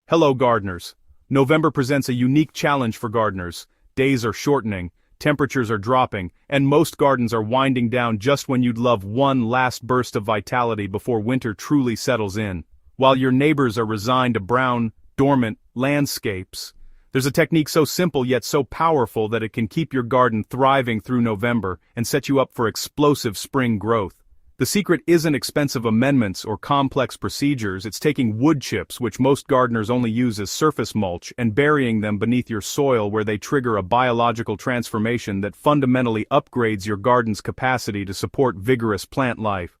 Hello gardeners. November presents a unique challenge for gardeners. Days are shortening, temperatures are dropping, and most gardens are winding down just when you'd love one last burst of vitality before winter truly settles in. While your neighbors are resigned to brown, dormant landscapes, there's a technique so simple yet so powerful that it can keep your garden thriving through November and set you up for explosive spring growth. The secret isn't expensive amendments or complex procedures, it's taking wood chips, which most gardeners only use as surface mulch, and burying them beneath your soil where they trigger a biological transformation that fundamentally upgrades your garden's capacity to support vigorous plant life.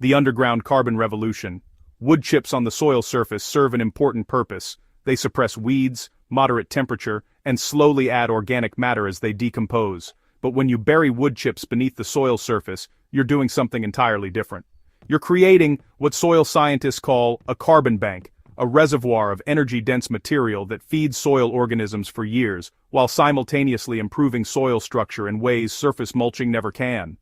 The underground carbon revolution. Wood chips on the soil surface serve an important purpose. They suppress weeds, moderate temperature, and slowly add organic matter as they decompose. But when you bury wood chips beneath the soil surface, you're doing something entirely different. You're creating what soil scientists call a carbon bank, a reservoir of energy-dense material that feeds soil organisms for years, while simultaneously improving soil structure in ways surface mulching never can.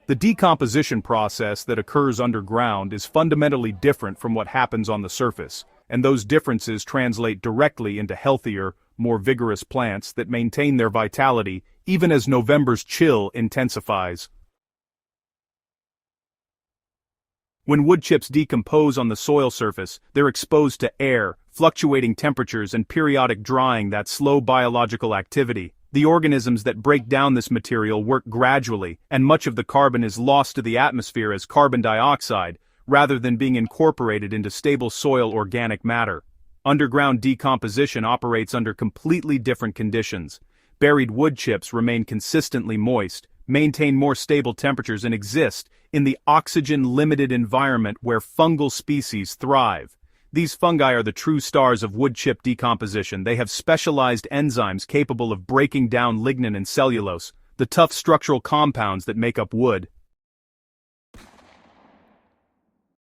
The decomposition process that occurs underground is fundamentally different from what happens on the surface, and those differences translate directly into healthier, more vigorous plants that maintain their vitality even as November's chill intensifies. When wood chips decompose on the soil surface, they're exposed to air, fluctuating temperatures, and periodic drying that slow biological activity. The organisms that break down this material work gradually, and much of the carbon is lost to the atmosphere as carbon dioxide, rather than being incorporated into stable soil organic matter. Underground decomposition operates under completely different conditions. Buried wood chips remain consistently moist, maintain more stable temperatures, and exist in the oxygen-limited environment where fungal species thrive. These fungi are the true stars of wood chip decomposition. They have specialized enzymes capable of breaking down lignin and cellulose, the tough structural compounds that make up wood.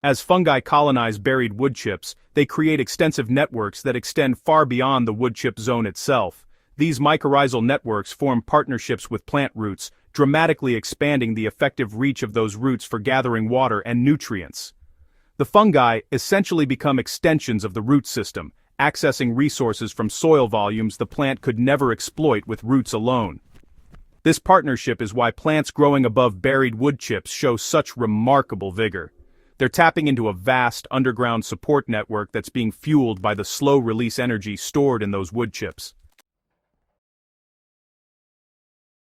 As fungi colonize buried wood chips, they create extensive networks that extend far beyond the wood chip zone itself. These mycorrhizal networks form partnerships with plant roots, dramatically expanding the effective reach of those roots for gathering water and nutrients. The fungi essentially become extensions of the root system, accessing resources from soil volumes the plant could never exploit with roots alone. This partnership is why plants growing above buried wood chips show such remarkable vigor. They're tapping into a vast underground support network that's being fueled by the slow-release energy stored in those wood chips.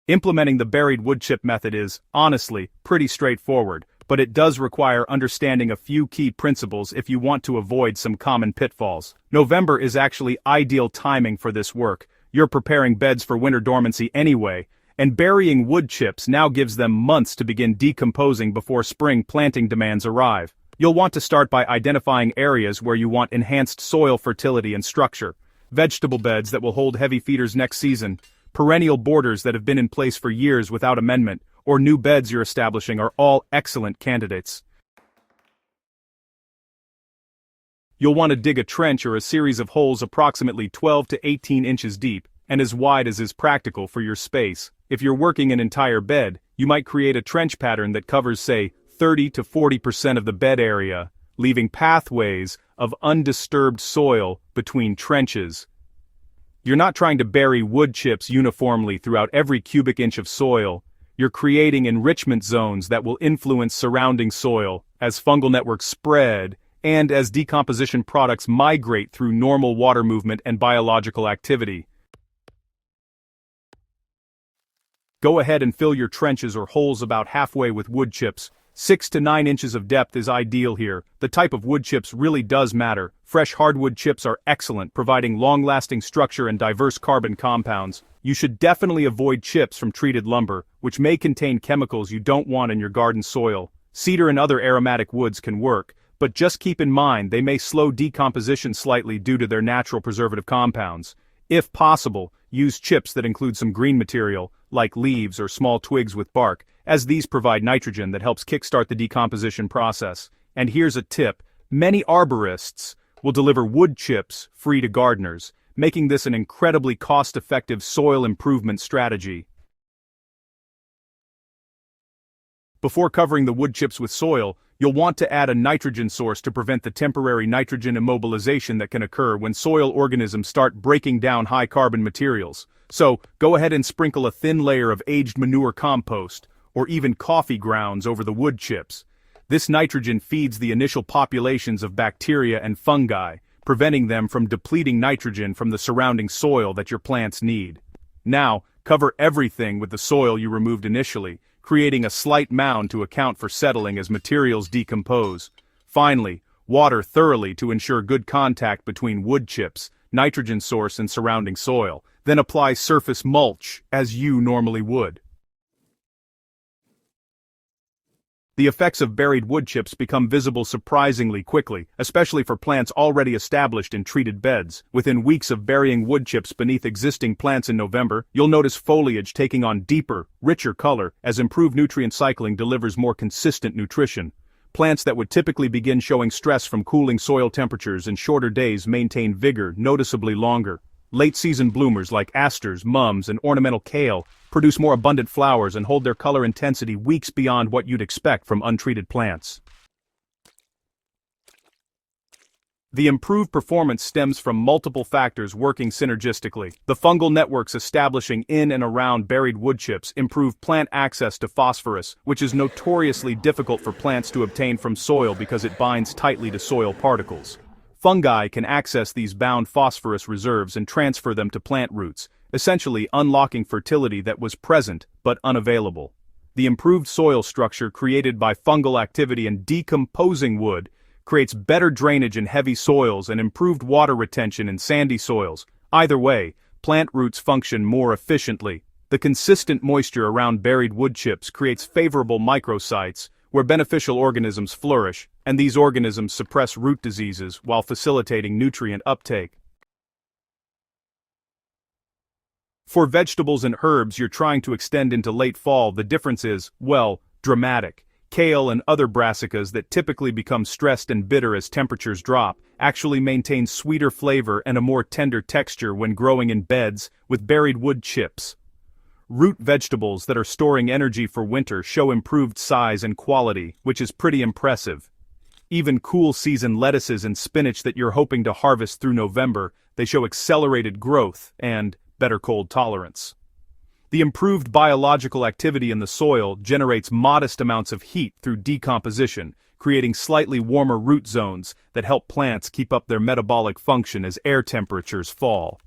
Implementing the buried wood chip method is, honestly, pretty straightforward, but it does require understanding a few key principles if you want to avoid some common pitfalls. November is actually ideal timing for this work. You're preparing beds for winter dormancy anyway, and burying wood chips now gives them months to begin decomposing before spring planting demands arrive. You'll want to start by identifying areas where you want enhanced soil fertility and structure. Vegetable beds that will hold heavy feeders next season, perennial borders that have been in place for years without amendment, or new beds you're establishing are all excellent candidates. You'll want to dig a trench or a series of holes approximately 12 to 18 inches deep, and as wide as is practical for your space. If you're working an entire bed, you might create a trench pattern that covers, say, 30 to 40% of the bed area, leaving pathways of undisturbed soil between trenches. You're not trying to bury wood chips uniformly throughout every cubic inch of soil. You're creating enrichment zones that will influence surrounding soil as fungal networks spread and as decomposition products migrate through normal water movement and biological activity. Go ahead and fill your trenches or holes about halfway with wood chips. 6 to 9 inches of depth is ideal here. The type of wood chips really does matter. Fresh hardwood chips are excellent, providing long-lasting structure and diverse carbon compounds. You should definitely avoid chips from treated lumber, which may contain chemicals you don't want in your garden soil. Cedar and other aromatic woods can work, but just keep in mind they may slow decomposition slightly due to their natural preservative compounds. If possible, use chips that include some green material, like leaves or small twigs with bark, as these provide nitrogen that helps kickstart the decomposition process. And here's a tip: many arborists will deliver wood chips free to gardeners, making this an incredibly cost-effective soil improvement strategy. Before covering the wood chips with soil, you'll want to add a nitrogen source to prevent the temporary nitrogen immobilization that can occur when soil organisms start breaking down high-carbon materials. So, go ahead and sprinkle a thin layer of aged manure compost, or even coffee grounds over the wood chips. This nitrogen feeds the initial populations of bacteria and fungi, preventing them from depleting nitrogen from the surrounding soil that your plants need. Now, cover everything with the soil you removed initially, creating a slight mound to account for settling as materials decompose. Finally, water thoroughly to ensure good contact between wood chips, nitrogen source and surrounding soil. Then apply surface mulch, as you normally would. The effects of buried wood chips become visible surprisingly quickly, especially for plants already established in treated beds. Within weeks of burying wood chips beneath existing plants in November, you'll notice foliage taking on deeper, richer color as improved nutrient cycling delivers more consistent nutrition. Plants that would typically begin showing stress from cooling soil temperatures in shorter days maintain vigor noticeably longer. Late-season bloomers like asters, mums, and ornamental kale produce more abundant flowers and hold their color intensity weeks beyond what you'd expect from untreated plants. The improved performance stems from multiple factors working synergistically. The fungal networks establishing in and around buried wood chips improve plant access to phosphorus, which is notoriously difficult for plants to obtain from soil because it binds tightly to soil particles. Fungi can access these bound phosphorus reserves and transfer them to plant roots, essentially unlocking fertility that was present but unavailable. The improved soil structure created by fungal activity in decomposing wood creates better drainage in heavy soils and improved water retention in sandy soils. Either way, plant roots function more efficiently. The consistent moisture around buried wood chips creates favorable microsites, where beneficial organisms flourish, and these organisms suppress root diseases while facilitating nutrient uptake. For vegetables and herbs you're trying to extend into late fall, the difference is, well, dramatic. Kale and other brassicas that typically become stressed and bitter as temperatures drop actually maintain sweeter flavor and a more tender texture when growing in beds with buried wood chips. Root vegetables that are storing energy for winter show improved size and quality, which is pretty impressive. Even cool season lettuces and spinach that you're hoping to harvest through November, they show accelerated growth and better cold tolerance. The improved biological activity in the soil generates modest amounts of heat through decomposition, creating slightly warmer root zones that help plants keep up their metabolic function as air temperatures fall.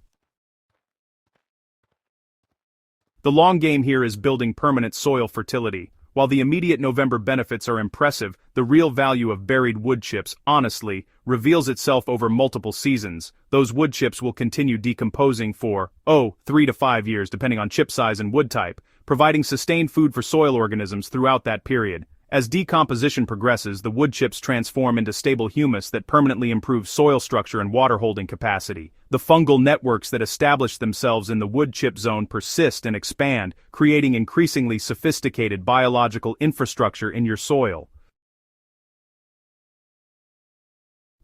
The long game here is building permanent soil fertility. While the immediate November benefits are impressive, the real value of buried wood chips, honestly, reveals itself over multiple seasons. Those wood chips will continue decomposing for, 3 to 5 years depending on chip size and wood type, providing sustained food for soil organisms throughout that period. As decomposition progresses, the wood chips transform into stable humus that permanently improves soil structure and water holding capacity. The fungal networks that establish themselves in the wood chip zone persist and expand, creating increasingly sophisticated biological infrastructure in your soil.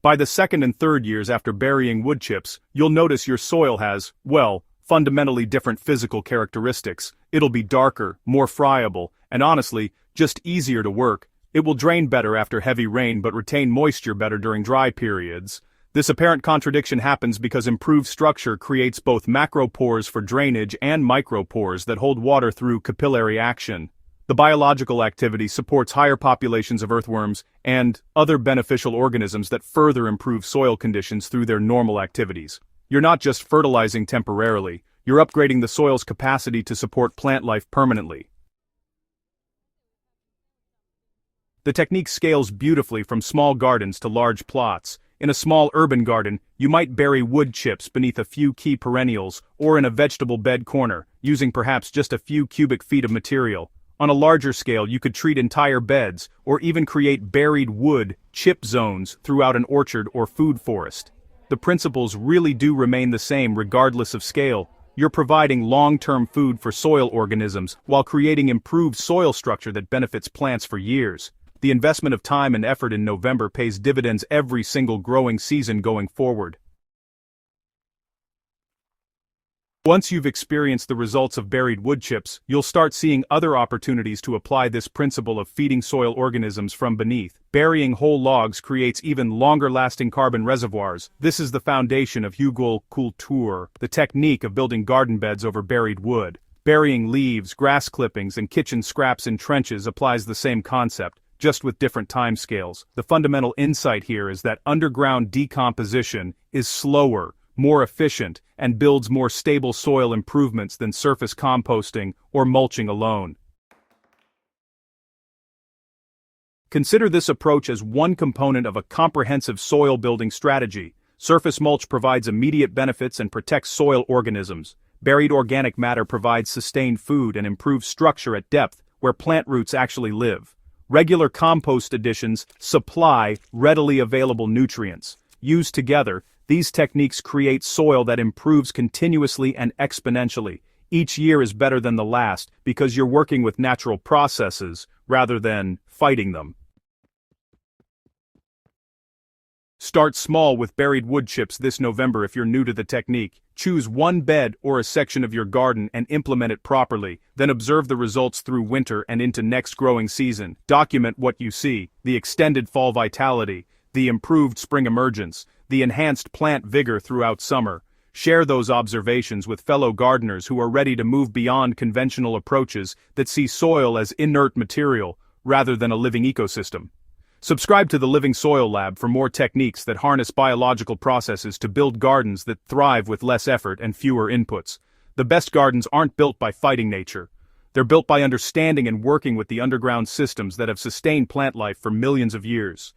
By the second and third years after burying wood chips, you'll notice your soil has, well, fundamentally different physical characteristics. It'll be darker, more friable, and honestly, just easier to work. It will drain better after heavy rain but retain moisture better during dry periods. This apparent contradiction happens because improved structure creates both macropores for drainage and micropores that hold water through capillary action. The biological activity supports higher populations of earthworms and other beneficial organisms that further improve soil conditions through their normal activities. You're not just fertilizing temporarily, you're upgrading the soil's capacity to support plant life permanently. The technique scales beautifully from small gardens to large plots. In a small urban garden, you might bury wood chips beneath a few key perennials or in a vegetable bed corner, using perhaps just a few cubic feet of material. On a larger scale, you could treat entire beds or even create buried wood chip zones throughout an orchard or food forest. The principles really do remain the same regardless of scale. You're providing long-term food for soil organisms while creating improved soil structure that benefits plants for years. The investment of time and effort in November pays dividends every single growing season going forward. Once you've experienced the results of buried wood chips, you'll start seeing other opportunities to apply this principle of feeding soil organisms from beneath. Burying whole logs creates even longer-lasting carbon reservoirs. This is the foundation of Hugelkultur, the technique of building garden beds over buried wood. Burying leaves, grass clippings, and kitchen scraps in trenches applies the same concept, just with different timescales. The fundamental insight here is that underground decomposition is slower, more efficient, and builds more stable soil improvements than surface composting or mulching alone. Consider this approach as one component of a comprehensive soil building strategy. Surface mulch provides immediate benefits and protects soil organisms. Buried organic matter provides sustained food and improves structure at depth where plant roots actually live. Regular compost additions supply readily available nutrients. Used together, these techniques create soil that improves continuously and exponentially. Each year is better than the last because you're working with natural processes rather than fighting them. Start small with buried wood chips this November if you're new to the technique. Choose one bed or a section of your garden and implement it properly, then observe the results through winter and into next growing season. Document what you see: the extended fall vitality, the improved spring emergence, the enhanced plant vigor throughout summer. Share those observations with fellow gardeners who are ready to move beyond conventional approaches that see soil as inert material rather than a living ecosystem. Subscribe to the Living Soil Lab for more techniques that harness biological processes to build gardens that thrive with less effort and fewer inputs. The best gardens aren't built by fighting nature. They're built by understanding and working with the underground systems that have sustained plant life for millions of years.